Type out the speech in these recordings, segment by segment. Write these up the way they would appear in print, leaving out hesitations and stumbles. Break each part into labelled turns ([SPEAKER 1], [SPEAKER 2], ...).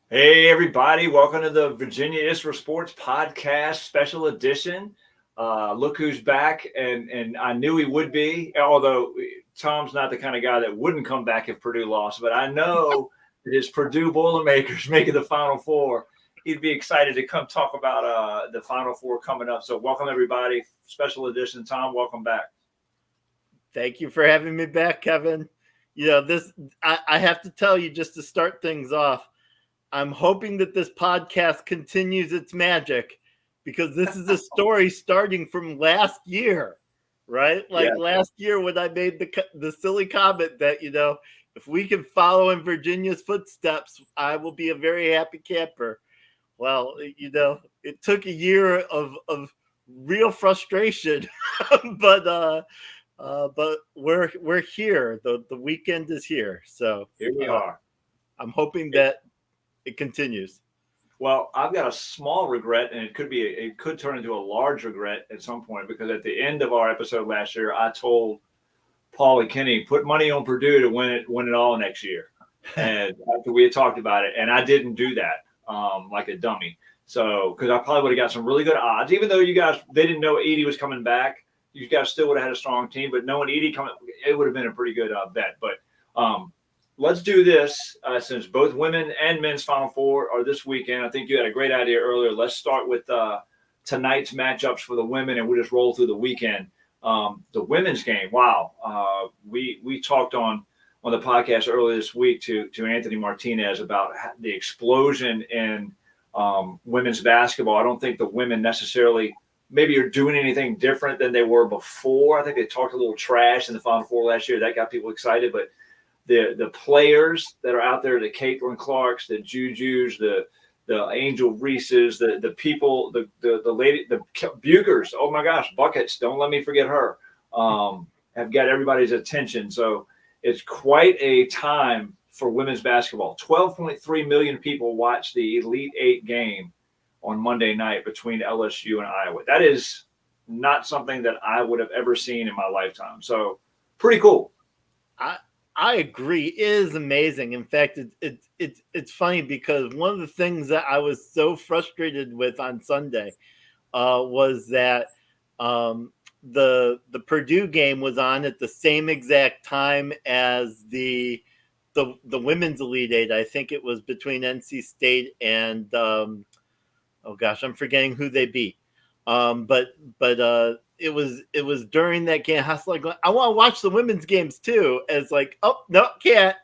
[SPEAKER 1] Hey, everybody. Welcome to the Virginia Isra Sports Podcast Special Edition. Look who's back. And I knew he would be, although Tom's not the kind of guy that wouldn't come back if Purdue lost. But I know that his Purdue Boilermakers making the Final Four. He'd be excited to come talk about the Final Four coming up. So, welcome, everybody. Special Edition. Tom, welcome back.
[SPEAKER 2] Thank you for having me back, Kevin. I have to tell you, just to start things off, I'm hoping that this podcast continues its magic because this is a story starting from last year, right? Like
[SPEAKER 1] Yeah.
[SPEAKER 2] last year when I made the silly comment that, if we can follow in Virginia's footsteps, I will be a very happy camper. Well, it took a year of real frustration, but we're here. The weekend is here, so
[SPEAKER 1] Here we are.
[SPEAKER 2] I'm hoping that it continues.
[SPEAKER 1] Well, I've got a small regret, and it could turn into a large regret at some point because at the end of our episode last year, I told Paulie Kinney put money on Purdue to win it all next year, and after we had talked about it, and I didn't do that like a dummy. So because I probably would have got some really good odds, even though they didn't know Edie was coming back, you guys still would have had a strong team. But knowing Edie coming, it would have been a pretty good bet. But let's do this since both women and men's Final Four are this weekend. I think you had a great idea earlier. Let's start with tonight's matchups for the women, and we'll just roll through the weekend. The women's game, wow. We talked on the podcast earlier this week to Anthony Martinez about the explosion in women's basketball. I don't think the women necessarily maybe are doing anything different than they were before. I think they talked a little trash in the Final Four last year. That got people excited, but the players that are out there, the Caitlin Clarks, the Jujus, the Angel Reeses, the people, the lady, the Bugers. Oh my gosh, buckets! Don't let me forget her. Have got everybody's attention. So it's quite a time for women's basketball. 12.3 million people watched the Elite Eight game on Monday night between LSU and Iowa. That is not something that I would have ever seen in my lifetime. So pretty cool.
[SPEAKER 2] I agree. It is amazing. In fact, it's funny because one of the things that I was so frustrated with on Sunday was that the Purdue game was on at the same exact time as the women's Elite Eight. I think it was between NC State and oh gosh, I'm forgetting who they beat. But it was during that game. I was like, I want to watch the women's games too. It's like, oh no, can't.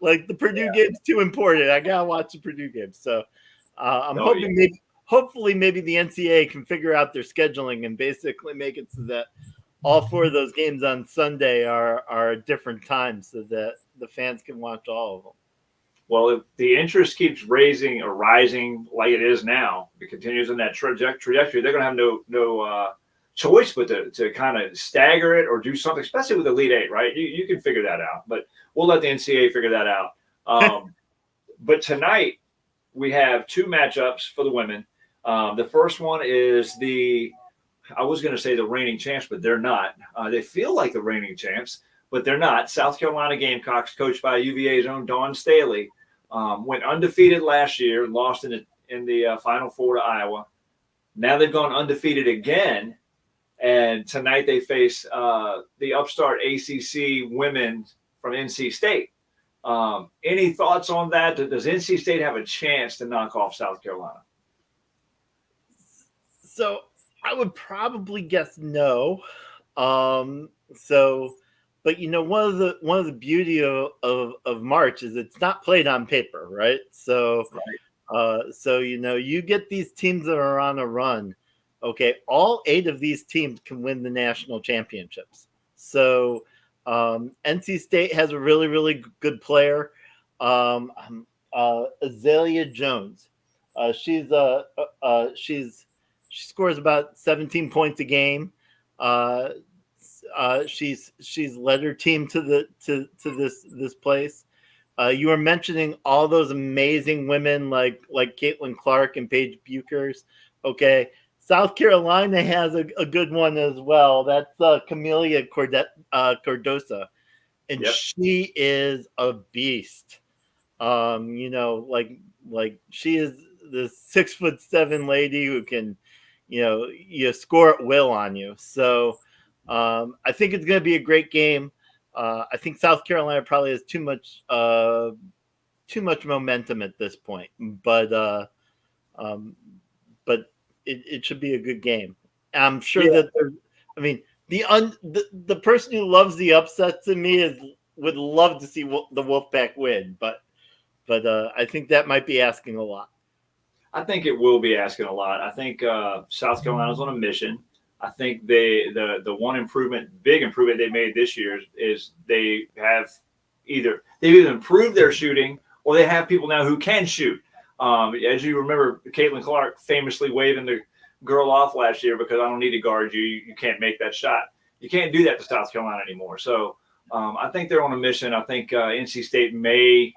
[SPEAKER 2] like the Purdue game's too important. I gotta watch the Purdue games. So I'm hopefully maybe the NCAA can figure out their scheduling and basically make it so that all four of those games on Sunday are different times so that the fans can watch all of them.
[SPEAKER 1] Well, if the interest keeps rising like it is now, it continues in that trajectory, they're going to have no choice but to kind of stagger it or do something, especially with Elite Eight, right? You can figure that out, but we'll let the NCAA figure that out. But tonight, we have two matchups for the women. The first one is I was going to say the reigning champs, but they're not. They feel like the reigning champs, but they're not. South Carolina Gamecocks, coached by UVA's own Dawn Staley, went undefeated last year, lost in the Final Four to Iowa. Now they've gone undefeated again, and tonight they face the upstart ACC women from NC State. Any thoughts on that? Does NC State have a chance to knock off South Carolina?
[SPEAKER 2] So I would probably guess no. But one of the beauty of March is it's not played on paper, right? So you get these teams that are on a run. Okay, all 8 of these teams can win the national championships. So NC State has a really, really good player, Azalea Jones. She scores about 17 points a game. She's led her team to this place. You were mentioning all those amazing women like Caitlin Clark and Paige Buchers. Okay, South Carolina has a good one as well. That's Camelia Cordosa, and she is a beast. Like she is this 6'7" lady who can, you score at will on you. So I think it's going to be a great game. I think South Carolina probably has too much momentum at this point, um, but it should be a good game. I'm sure
[SPEAKER 1] Yeah,
[SPEAKER 2] that there's. I mean, the person who loves the upsets in me would love to see the Wolfpack win, but I think that might be asking a lot.
[SPEAKER 1] I think it will be asking a lot. I think South Carolina's on a mission. I think the one big improvement they made this year is they've either improved their shooting or they have people now who can shoot. As you remember, Caitlin Clark famously waving the girl off last year because I don't need to guard you. You can't make that shot. You can't do that to South Carolina anymore. So I think they're on a mission. I think NC State may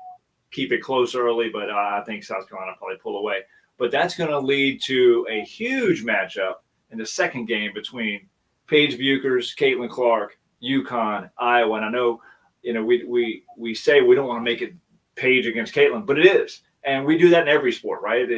[SPEAKER 1] keep it close early, but I think South Carolina probably pull away. But that's going to lead to a huge matchup in the second game between Paige Buchers, Caitlin Clark, UConn, Iowa. And I know, we say we don't want to make it Paige against Caitlin, but it is. And we do that in every sport, right?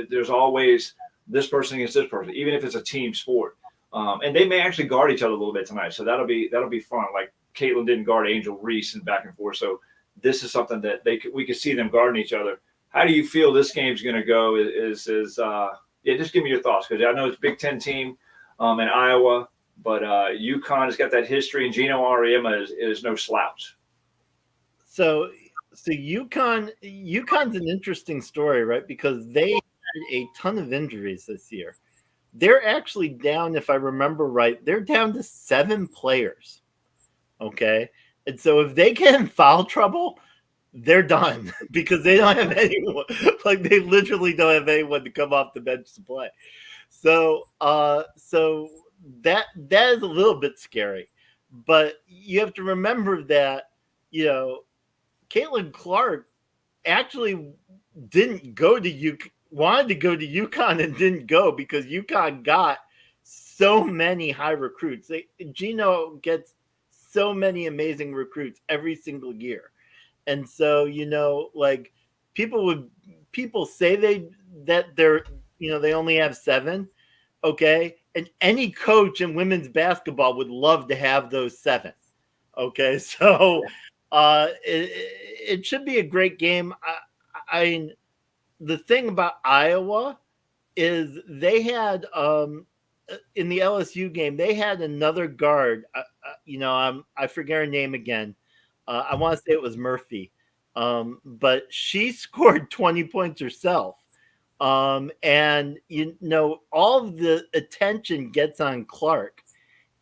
[SPEAKER 1] There's always this person against this person, even if it's a team sport. And they may actually guard each other a little bit tonight. So that'll be fun. Like Caitlin didn't guard Angel Reese and back and forth. So this is something that we could see them guarding each other. How do you feel this game's going to go? Just give me your thoughts, because I know it's a Big Ten team in Iowa, but UConn has got that history, and Gino Auriemma is no slouch.
[SPEAKER 2] So UConn's an interesting story, right? Because they had a ton of injuries this year. They're actually down, if I remember right, they're down to 7 players. Okay, and so if they get in foul trouble, they're done because they don't have anyone. Like they literally don't have anyone to come off the bench to play. So that is a little bit scary. But you have to remember that, Caitlin Clark actually didn't go to wanted to go to UConn and didn't go because UConn got so many high recruits. Gino gets so many amazing recruits every single year. And so, like people say they only have 7. Okay. And any coach in women's basketball would love to have those 7. Okay. So it should be a great game. The thing about Iowa is they had in the LSU game, they had another guard. I forget her name again. I want to say it was Murphy, but she scored 20 points herself. And all of the attention gets on Clark,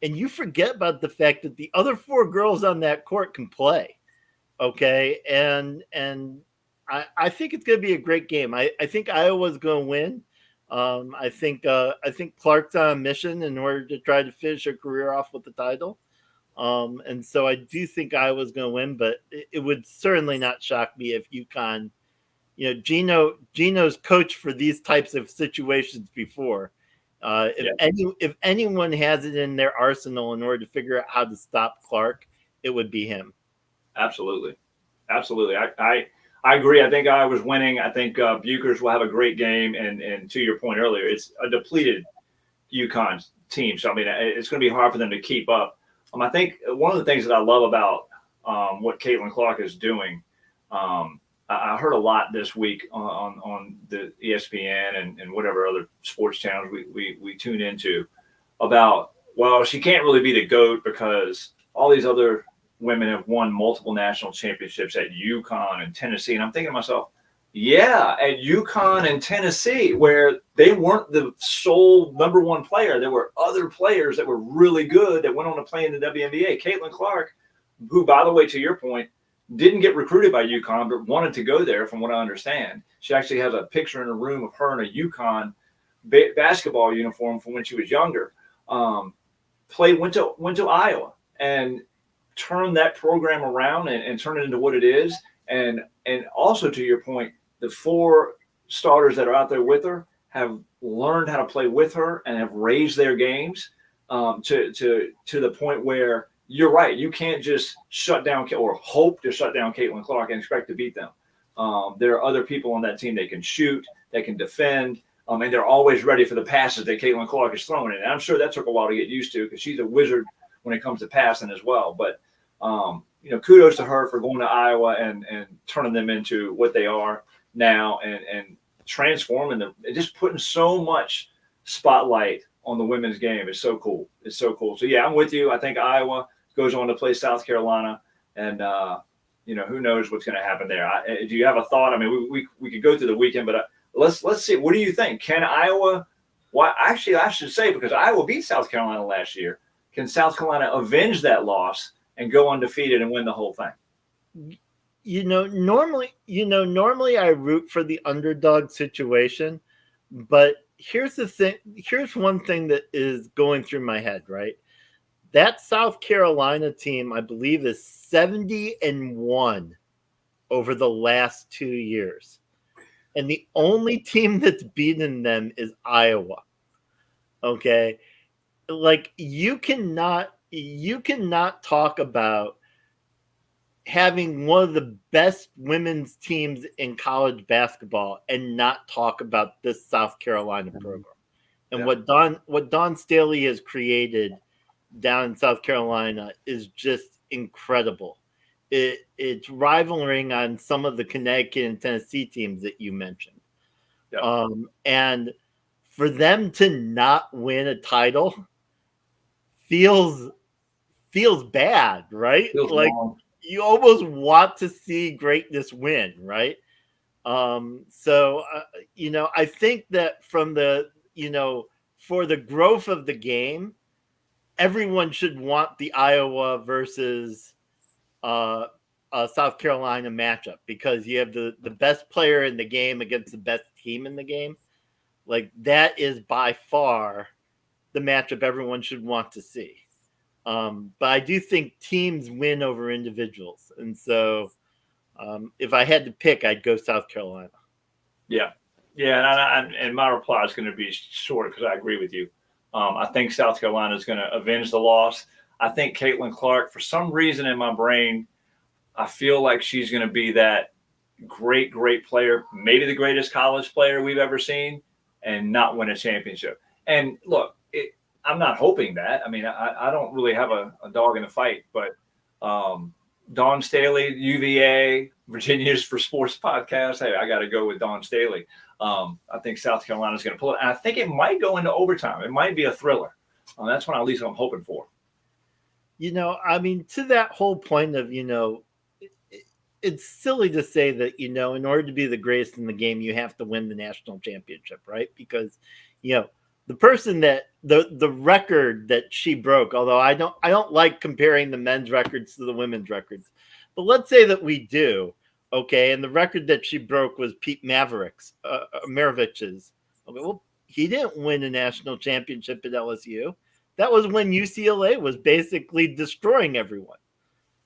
[SPEAKER 2] and you forget about the fact that the other 4 girls on that court can play. Okay, and I think it's going to be a great game. I think Iowa's going to win. I think Clark's on a mission in order to try to finish her career off with the title. And so I do think Iowa's going to win, but it would certainly not shock me if UConn, Gino's coached for these types of situations before. If anyone has it in their arsenal in order to figure out how to stop Clark, it would be him.
[SPEAKER 1] Absolutely. I agree. I think Iowa's winning. I think Buchers will have a great game. And to your point earlier, it's a depleted UConn team. So, I mean, it's going to be hard for them to keep up. I think one of the things that I love about what Caitlin Clark is doing, I heard a lot this week on the ESPN and whatever other sports channels we tune into about, well, she can't really be the GOAT because all these other women have won multiple national championships at UConn and Tennessee. And I'm thinking to myself, yeah, at UConn and Tennessee, where they weren't the sole number 1 player. There were other players that were really good that went on to play in the WNBA. Caitlin Clark, who, by the way, to your point, didn't get recruited by UConn, but wanted to go there from what I understand. She actually has a picture in a room of her in a UConn basketball uniform from when she was younger. Went to Iowa and turned that program around and turn it into what it is. And also, to your point, the 4 starters that are out there with her have learned how to play with her and have raised their games to the point where you're right. You can't just shut down or hope to shut down Caitlin Clark and expect to beat them. There are other people on that team that can shoot, that can defend. And they're always ready for the passes that Caitlin Clark is throwing in. And I'm sure that took a while to get used to because she's a wizard when it comes to passing as well. But, kudos to her for going to Iowa and turning them into what they are now and transforming them and just putting so much spotlight on the women's game. It's so cool. It's so cool. So, yeah, I'm with you. I think Iowa goes on to play South Carolina. And, who knows what's going to happen there. Do you have a thought? I mean, we could go through the weekend, but let's see. What do you think? Can Iowa – well, actually, I should say because Iowa beat South Carolina last year, can South Carolina avenge that loss and go undefeated and win the whole thing?
[SPEAKER 2] Normally I root for the underdog situation, but here's the thing. Here's one thing that is going through my head, right? That South Carolina team, I believe, is 70-1 over the last 2 years. And the only team that's beaten them is Iowa. Okay. Like you cannot talk about having one of the best women's teams in college basketball and not talk about this South Carolina program. And what Dawn Staley has created down in South Carolina is just incredible. It's rivaling on some of the Connecticut and Tennessee teams that you mentioned. Yeah. And for them to not win a title feels bad, right?
[SPEAKER 1] Feels
[SPEAKER 2] like
[SPEAKER 1] wrong.
[SPEAKER 2] You almost want to see greatness win, right? So I think that from the, for the growth of the game, everyone should want the Iowa versus South Carolina matchup because you have the best player in the game against the best team in the game. Like that is by far the matchup everyone should want to see. But I do think teams win over individuals. And so if I had to pick, I'd go South Carolina.
[SPEAKER 1] Yeah. Yeah. And my reply is going to be short because I agree with you. I think South Carolina is going to avenge the loss. I think Caitlin Clark, for some reason in my brain, I feel like she's going to be that great player, maybe the greatest college player we've ever seen, and not win a championship. And look, I'm not hoping that. I mean, I don't really have a dog in the fight, but Dawn Staley, UVA, Virginia's for Sports podcast. Hey, I got to go with Dawn Staley. I think South Carolina's going to pull it. And I think it might go into overtime. It might be a thriller. That's what at least I'm hoping for.
[SPEAKER 2] I mean, to that whole point of, it's silly to say that, in order to be the greatest in the game, you have to win the national championship, right? Because, the person that the record that she broke, although I don't like comparing the men's records to the women's records, but let's say that we do. Okay. And the record that she broke was Pete Maravich's. Okay. Well, he didn't win a national championship at LSU. That was when UCLA was basically destroying everyone.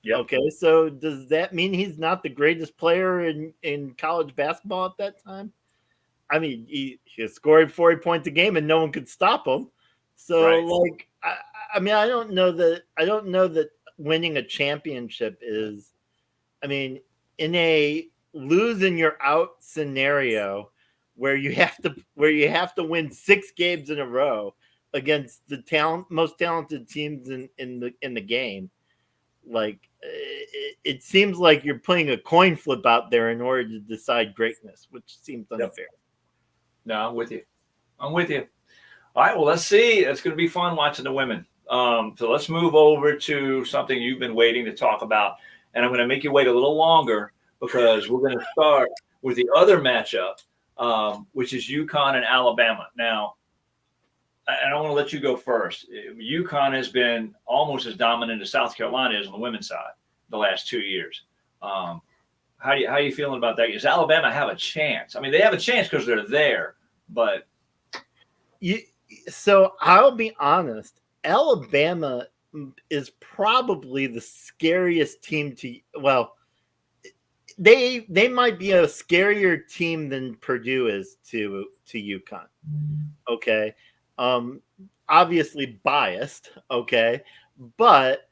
[SPEAKER 2] Yep. Okay. So does that mean he's not the greatest player in college basketball at that time? I mean, he scored 40 points a game and no one could stop him. So right. I mean, I don't know that winning a championship is, I mean, in a lose and you're out scenario where you have to win 6 games in a row against the most talented teams in the game. Like it seems like you're putting a coin flip out there in order to decide greatness, which seems unfair. Yep.
[SPEAKER 1] No, I'm with you. All right, well, let's see. It's going to be fun watching the women. So let's move over to something you've been waiting to talk about. And I'm going to make you wait a little longer because we're going to start with the other matchup, which is UConn and Alabama. Now, I don't want to let you go first. UConn has been almost as dominant as South Carolina is on the women's side the last 2 years. How are you feeling about that? Does Alabama have a chance? I mean, they have a chance because they're there, but
[SPEAKER 2] so I'll be honest. Alabama is probably the scariest team to. Well, they might be a scarier team than Purdue is to UConn. Okay, obviously biased. Okay, but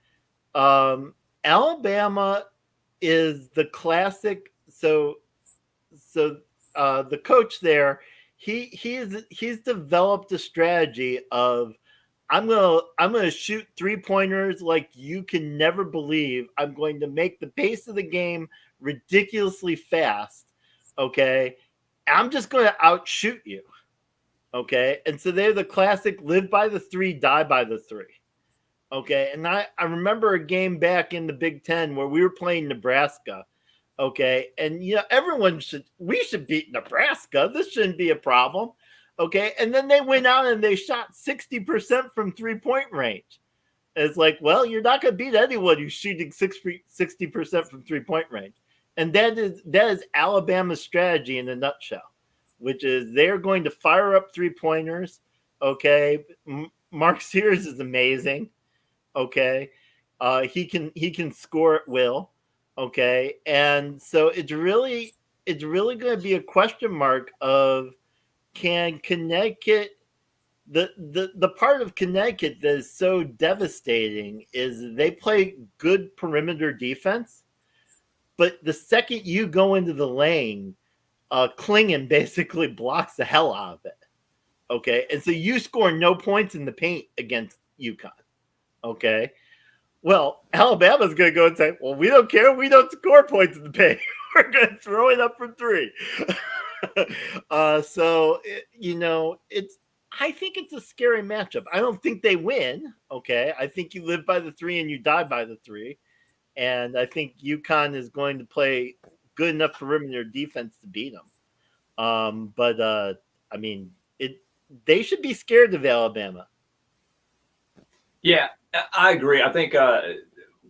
[SPEAKER 2] Alabama is the classic. So the coach there, he's developed a strategy of I'm gonna shoot 3-pointers like you can never believe. I'm going to make the pace of the game ridiculously fast. Okay. I'm just going to outshoot you. Okay. And so they're the classic live by the three, die by the three. Okay. And I remember a game back in the Big Ten where we were playing Nebraska. Okay. And, we should beat Nebraska. This shouldn't be a problem. Okay. And then they went out and they shot 60% from 3-point range. It's like, well, you're not going to beat anyone who's shooting 60% from 3-point range. And that is Alabama's strategy in a nutshell, which is they're going to fire up 3-pointers. Okay. Mark Sears is amazing. Okay. He can score at will. Okay. And so it's really going to be a question mark of, can Connecticut, the part of Connecticut that is so devastating is they play good perimeter defense, but the second you go into the lane, Klingon basically blocks the hell out of it. Okay. And so you score no points in the paint against UConn. Okay. Well, Alabama's going to go and say, well, we don't care. We don't score points in the paint. We're going to throw it up from 3. I think it's a scary matchup. I don't think they win. Okay. I think you live by the 3 and you die by the 3. And I think UConn is going to play good enough perimeter defense to beat them. They should be scared of Alabama.
[SPEAKER 1] Yeah, I agree. I think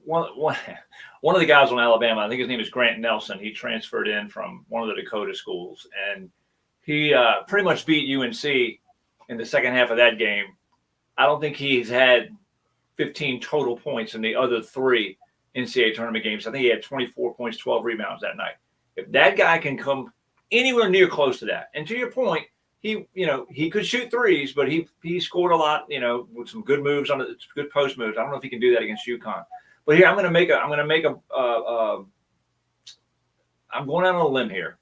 [SPEAKER 1] one of the guys on Alabama, I think his name is Grant Nelson. He transferred in from one of the Dakota schools, and he pretty much beat UNC in the second half of that game. I don't think he's had 15 total points in the other 3 NCAA tournament games. I think he had 24 points, 12 rebounds that night. If that guy can come anywhere near close to that, and to your point, he could shoot threes, but he scored a lot, with some good moves good post moves. I don't know if he can do that against UConn. But here I'm going out on a limb here.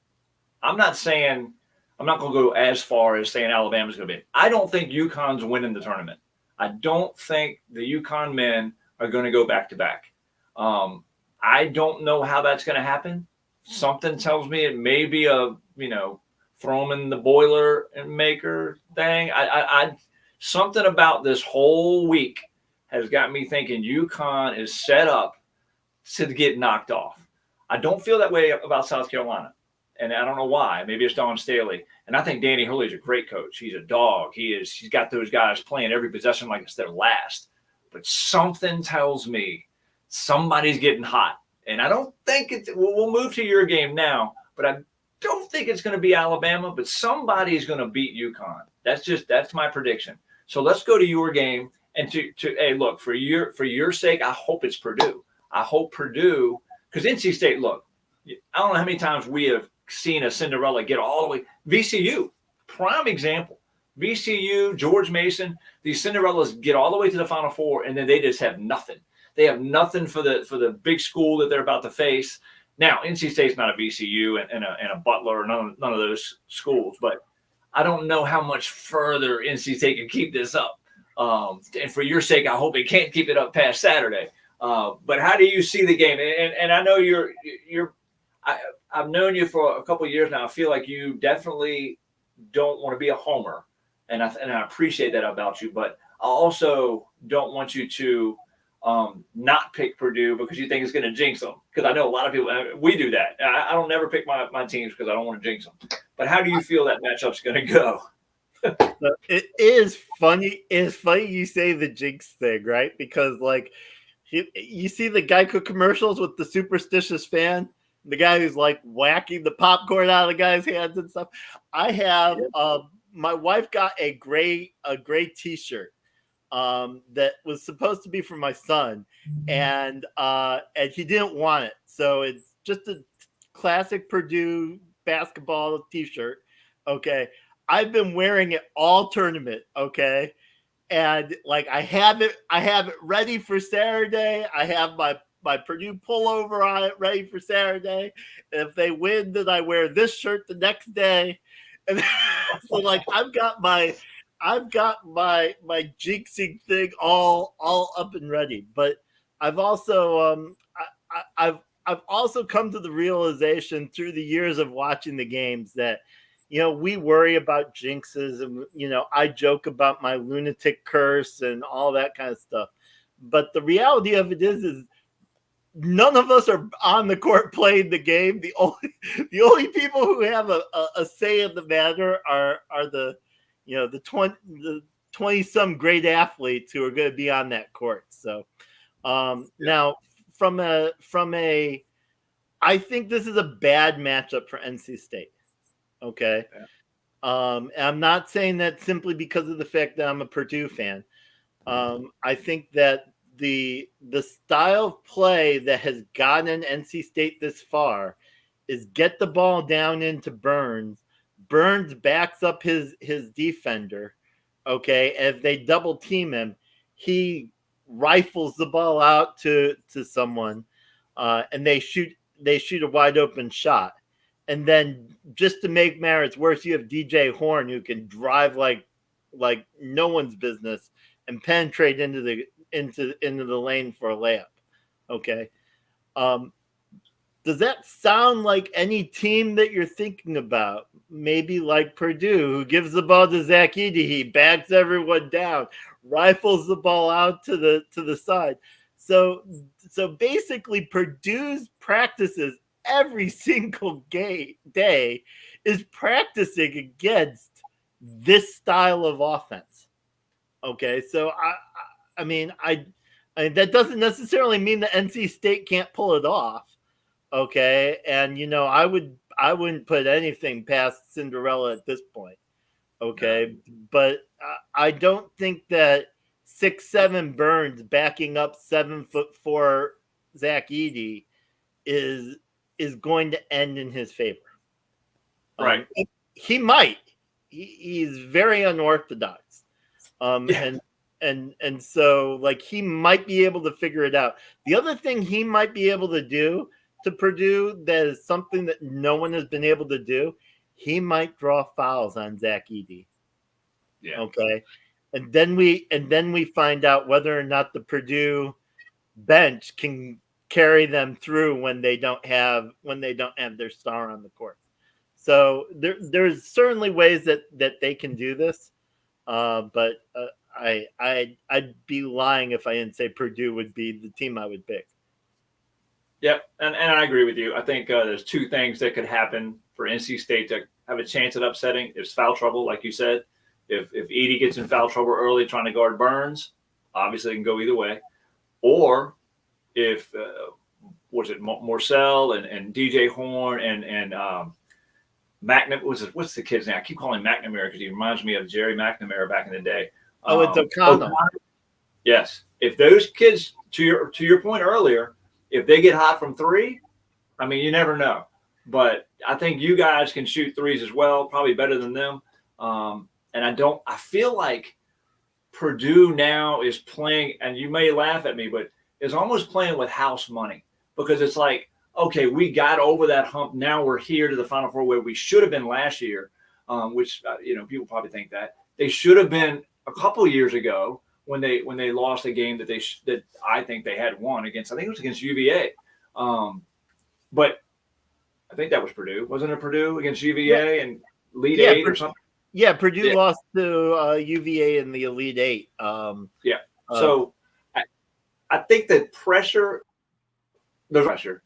[SPEAKER 1] I'm not going to go as far as saying Alabama's going to be. I don't think UConn's winning the tournament. I don't think the UConn men are going to go back to back. I don't know how that's going to happen. Something tells me it may be a, throw them in the boiler and maker thing. I something about this whole week has got me thinking UConn is set up to get knocked off. I don't feel that way about South Carolina, and I don't know why. Maybe it's Don Staley, and I think Danny Hurley's a great coach. He's a dog. He's got those guys playing every possession like it's their last. But something tells me somebody's getting hot, and I don't think we'll move to your game now, but I don't think it's going to be Alabama, but somebody's going to beat UConn. That's my prediction. So let's go to your game, and hey, look, for your sake, I hope it's Purdue. I hope Purdue, because NC State, look, I don't know how many times we have seen a Cinderella get all the way. VCU, prime example. VCU, George Mason, these Cinderellas get all the way to the Final Four, and then they just have nothing. They have nothing for the big school that they're about to face. Now, NC State's not a VCU and a Butler or none of those schools, but I don't know how much further NC State can keep this up. And for your sake, I hope it can't keep it up past Saturday. But how do you see the game? And I know I've known you for a couple of years now. I feel like you definitely don't want to be a homer, and I appreciate that about you. But I also don't want you to not pick Purdue because you think it's going to jinx them. Because I know a lot of people, we do that. I don't never pick my teams because I don't want to jinx them. But how do you feel that matchup's going to go?
[SPEAKER 2] It is funny. It's funny you say the jinx thing, right? Because you see the Geico commercials with the superstitious fan, the guy who's whacking the popcorn out of the guy's hands and stuff. I have my wife got a gray T-shirt that was supposed to be for my son, and he didn't want it, so it's just a classic Purdue basketball T-shirt. Okay, I've been wearing it all tournament. Okay, and I have it ready for Saturday. I have my Purdue pullover on it, ready for Saturday. And if they win, then I wear this shirt the next day. And so like I've got my jinxing thing all up and ready. But I've also I've also come to the realization through the years of watching the games that, we worry about jinxes, and, I joke about my lunatic curse and all that kind of stuff. But the reality of it is none of us are on the court playing the game. The only people who have a say in the matter are the, the 20 some great athletes who are going to be on that court. So now from a, I think this is a bad matchup for NC State. Okay. Yeah. I'm not saying that simply because of the fact that I'm a Purdue fan. I think that the style of play that has gotten NC State this far is get the ball down into Burns. Burns backs up his defender. Okay. If they double team him, he rifles the ball out to someone, and they shoot a wide open shot. And then just to make matters worse, you have DJ Horn, who can drive like no one's business and penetrate into the lane for a layup. Okay. Does that sound like any team that you're thinking about? Maybe like Purdue, who gives the ball to Zach Edey. He backs everyone down, rifles the ball out to the side. So basically Purdue's practices every single day is practicing against this style of offense. Okay, so I mean, that doesn't necessarily mean that NC State can't pull it off. Okay, and I wouldn't put anything past Cinderella at this point. Okay, but I don't think that 6'7" Burns backing up 7'4" Zach Edey is going to end in his favor.
[SPEAKER 1] Right.
[SPEAKER 2] He might. He's very unorthodox. And so like he might be able to figure it out. The other thing he might be able to do to Purdue that is something that no one has been able to do, he might draw fouls on Zach Edey.
[SPEAKER 1] Yeah.
[SPEAKER 2] Okay. And then we find out whether or not the Purdue bench can carry them through when they don't have their star on the court. So there's certainly ways that they can do this, but I'd be lying if I didn't say Purdue would be the team I would pick.
[SPEAKER 1] Yep, and I agree with you. I think there's two things that could happen for NC State to have a chance at upsetting. It's foul trouble, like you said. If Edey gets in foul trouble early trying to guard Burns, obviously it can go either way. Or if Morcell and DJ Horn and what's the kid's name? I keep calling him McNamara because he reminds me of Jerry McNamara back in the day.
[SPEAKER 2] It's O'Connell.
[SPEAKER 1] Yes, if those kids, to your point earlier, if they get hot from three, I mean, you never know. But I think you guys can shoot threes as well, probably better than them. And I feel like Purdue now is playing, and you may laugh at me, but is almost playing with house money, because it's like, okay, we got over that hump. Now we're here to the Final Four where we should have been last year, which, people probably think that. They should have been a couple of years ago when they lost a game that I think they had won against. I think it was against UVA. But I think that was Purdue. Wasn't it Purdue against UVA and Elite Eight or something?
[SPEAKER 2] Yeah, Purdue lost to UVA in the Elite Eight.
[SPEAKER 1] So I think that there's pressure,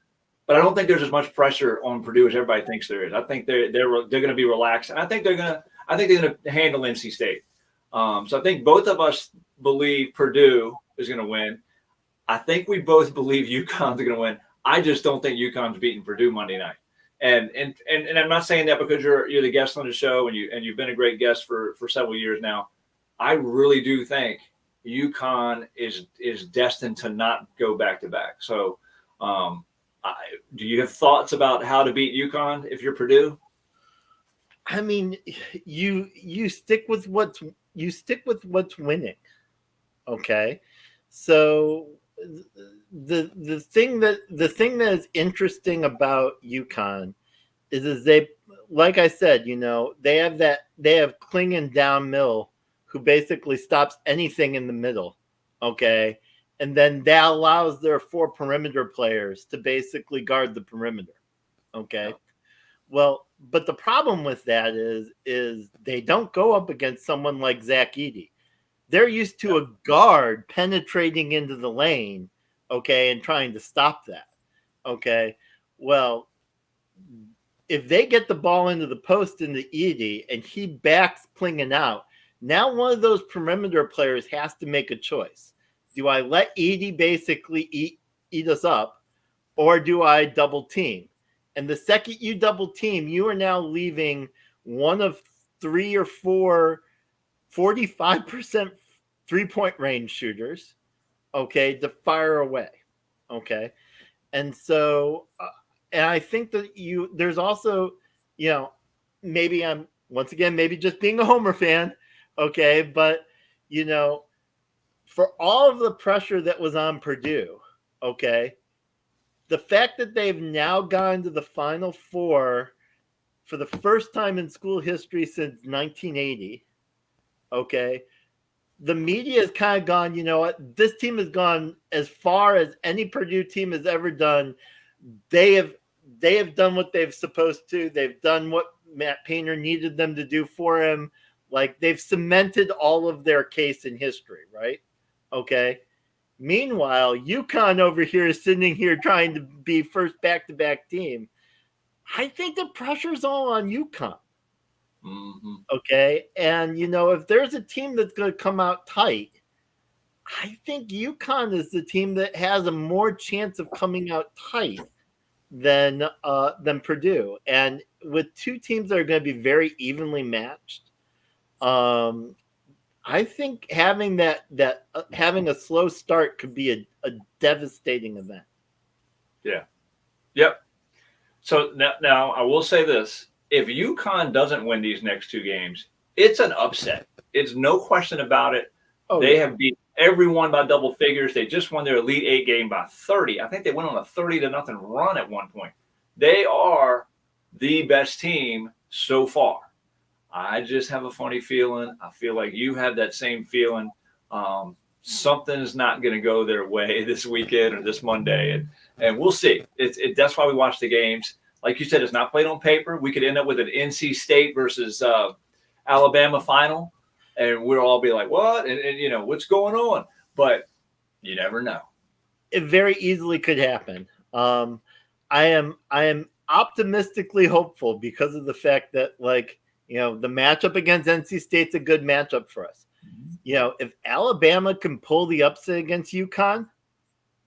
[SPEAKER 1] but I don't think there's as much pressure on Purdue as everybody thinks there is. I think they're going to be relaxed, and I think they're going to handle NC State. So I think both of us believe Purdue is going to win. I think we both believe UConn's going to win. I just don't think UConn's beating Purdue Monday night. And I'm not saying that because you're the guest on the show and you've been a great guest for several years now. I really do think UConn is destined to not go back to back. So, do you have thoughts about how to beat UConn if you're Purdue?
[SPEAKER 2] I mean, you stick with what's winning. Okay, so the thing that is interesting about UConn is they, like I said, they have Klingon down middle who basically stops anything in the middle, okay, and then that allows their 4 perimeter players to basically guard the perimeter, okay. Well, but the problem with that is they don't go up against someone like Zach Edey. They're used to a guard penetrating into the lane, okay, and trying to stop that, okay. Well, if they get the ball into the post into Edey and he backs Klingon out, now one of those perimeter players has to make a choice. Do I let Edey basically eat us up, or do I double team? And the second you double team, you are now leaving one of 3 or 4 45% 3-point range shooters, okay, to fire away, okay. And so, and I think that there's also, maybe I'm once again maybe just being a Homer fan, okay, but for all of the pressure that was on Purdue, okay, the fact that they've now gone to the Final Four for the first time in school history since 1980, okay, the media has kind of gone, you know what, this team has gone as far as any Purdue team has ever done. They have done what they've supposed to. They've done what Matt Painter needed them to do for him. Like, they've cemented all of their case in history, right? Okay. Meanwhile, UConn over here is sitting here trying to be first back-to-back team. I think the pressure's all on UConn.
[SPEAKER 1] Mm-hmm.
[SPEAKER 2] Okay. And, if there's a team that's going to come out tight, I think UConn is the team that has a more chance of coming out tight than Purdue. And with 2 teams that are going to be very evenly matched, I think having having a slow start could be a devastating event.
[SPEAKER 1] Yeah. Yep. So now I will say this. If UConn doesn't win these next 2 games, it's an upset. It's no question about it. They have beat everyone by double figures. They just won their Elite 8 game by 30. I think they went on a 30-0 run at one point. They are the best team so far. I just have a funny feeling. I feel like you have that same feeling. Something's not going to go their way this weekend or this Monday, and we'll see. That's why we watch the games. Like you said, it's not played on paper. We could end up with an NC State versus Alabama final, and we'll all be like, what? And what's going on? But you never know.
[SPEAKER 2] It very easily could happen. I am optimistically hopeful because of the fact that, like, the matchup against NC State's a good matchup for us. If Alabama can pull the upset against UConn,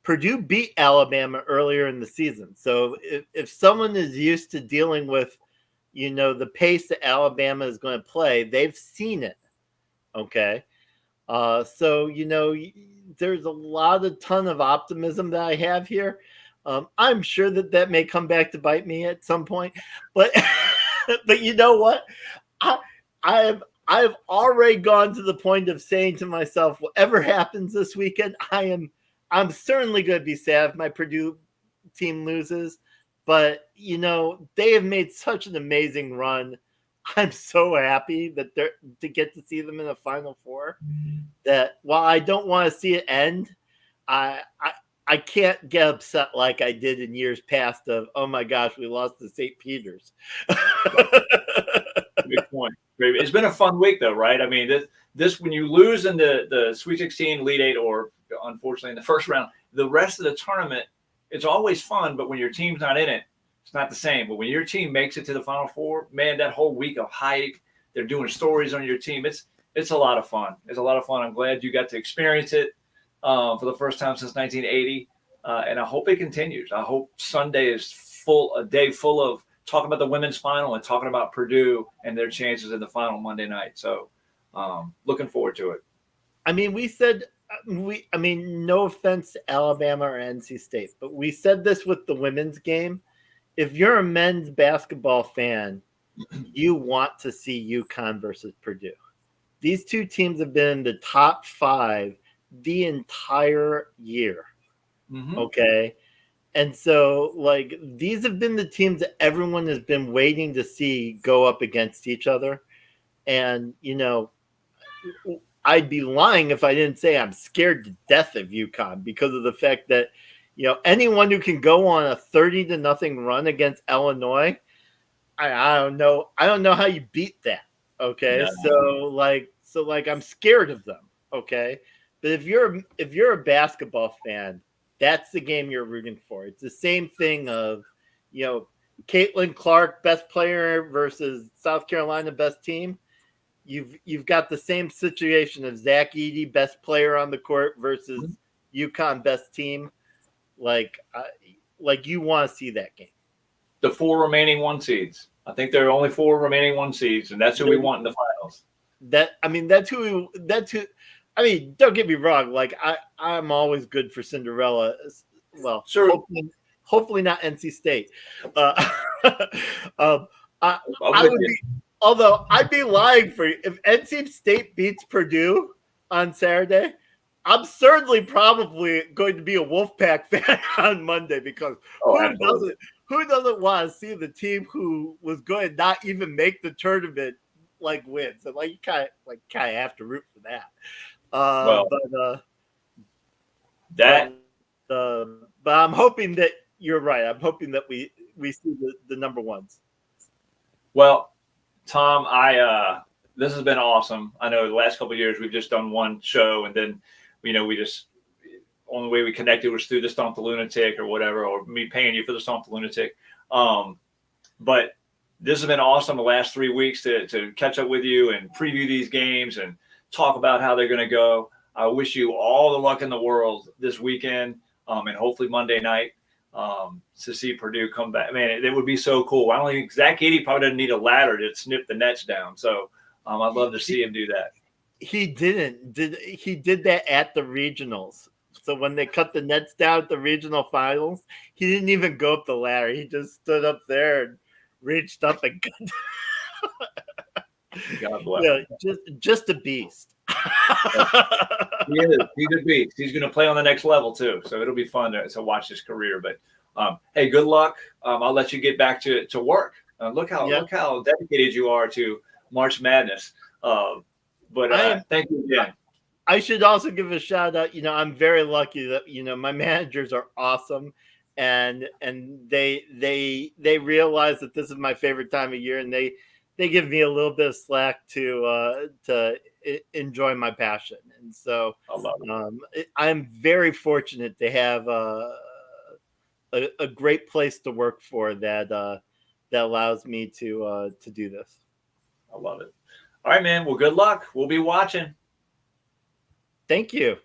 [SPEAKER 2] Purdue beat Alabama earlier in the season. So if someone is used to dealing with, the pace that Alabama is going to play, they've seen it. Okay. So, there's a ton of optimism that I have here. I'm sure that may come back to bite me at some point, but, but you know what? I have already gone to the point of saying to myself, whatever happens this weekend, I'm certainly going to be sad if my Purdue team loses, but they have made such an amazing run. I'm so happy that they're to get to see them in the Final Four. That while I don't want to see it end, I can't get upset like I did in years past of, oh my gosh, we lost to St. Peter's.
[SPEAKER 1] Good point. It's been a fun week though, right? I mean, this when you lose in the Sweet 16, Elite 8, or unfortunately in the first round, the rest of the tournament, it's always fun. But when your team's not in it, it's not the same. But when your team makes it to the Final Four, man, that whole week of hype, they're doing stories on your team. It's a lot of fun. It's a lot of fun. I'm glad you got to experience it for the first time since 1980, and I hope it continues. I hope Sunday is a day full of talking about the women's final and talking about Purdue and their chances in the final Monday night. So looking forward to it.
[SPEAKER 2] I mean, no offense to Alabama or NC State, but we said this with the women's game. If you're a men's basketball fan, you want to see UConn versus Purdue. These 2 teams have been in the top 5 the entire year. Okay. And so, like, these have been the teams that everyone has been waiting to see go up against each other. And, I'd be lying if I didn't say I'm scared to death of UConn because of the fact that, anyone who can go on a 30-0 run against Illinois, I don't know. I don't know how you beat that. Okay.
[SPEAKER 1] No.
[SPEAKER 2] So I'm scared of them. Okay. But if you're a basketball fan, that's the game you're rooting for. It's the same thing of, Caitlin Clark, best player versus South Carolina best team. You've got the same situation of Zach Edey, best player on the court versus UConn best team. Like you want to see that game.
[SPEAKER 1] The 4 remaining 1 seeds. I think there are only 4 remaining 1 seeds, and that's who we want in the finals.
[SPEAKER 2] That's who. I mean, don't get me wrong. Like I'm always good for Cinderella. Well,
[SPEAKER 1] sure.
[SPEAKER 2] Hopefully not NC State. I would be. Although I'd be lying for you if NC State beats Purdue on Saturday. I'm certainly probably going to be a Wolfpack fan on Monday because who doesn't want to see the team who was going to not even make the tournament win? So you kind of have to root for that. But I'm hoping that you're right. I'm hoping that we see the number ones.
[SPEAKER 1] Well, Tom, this has been awesome. I know the last couple of years we've just done one show, and then we just only way we connected was through the Stomp the Lunatic or whatever, or me paying you for the Stomp the Lunatic. But this has been awesome the last 3 weeks to catch up with you and preview these games and talk about how they're going to go. I wish you all the luck in the world this weekend and hopefully Monday night to see Purdue come back. Man, it would be so cool. I don't think Zach Edey probably doesn't need a ladder to snip the nets down. So I'd love to see him do that.
[SPEAKER 2] He did that at the regionals. So when they cut the nets down at the regional finals, he didn't even go up the ladder. He just stood up there and reached up and
[SPEAKER 1] God bless.
[SPEAKER 2] Just a beast.
[SPEAKER 1] He is. He's a beast. He's going to play on the next level too. So it'll be fun to watch his career. But hey, good luck. I'll let you get back to work. Look how dedicated you are to March Madness. But thank you again.
[SPEAKER 2] I should also give a shout out. I'm very lucky that my managers are awesome, and they realize that this is my favorite time of year, and they give me a little bit of slack to enjoy my passion. And so I'm very fortunate to have a great place to work for that allows me to do this.
[SPEAKER 1] I love it. All right, man. Well, good luck. We'll be watching.
[SPEAKER 2] Thank you.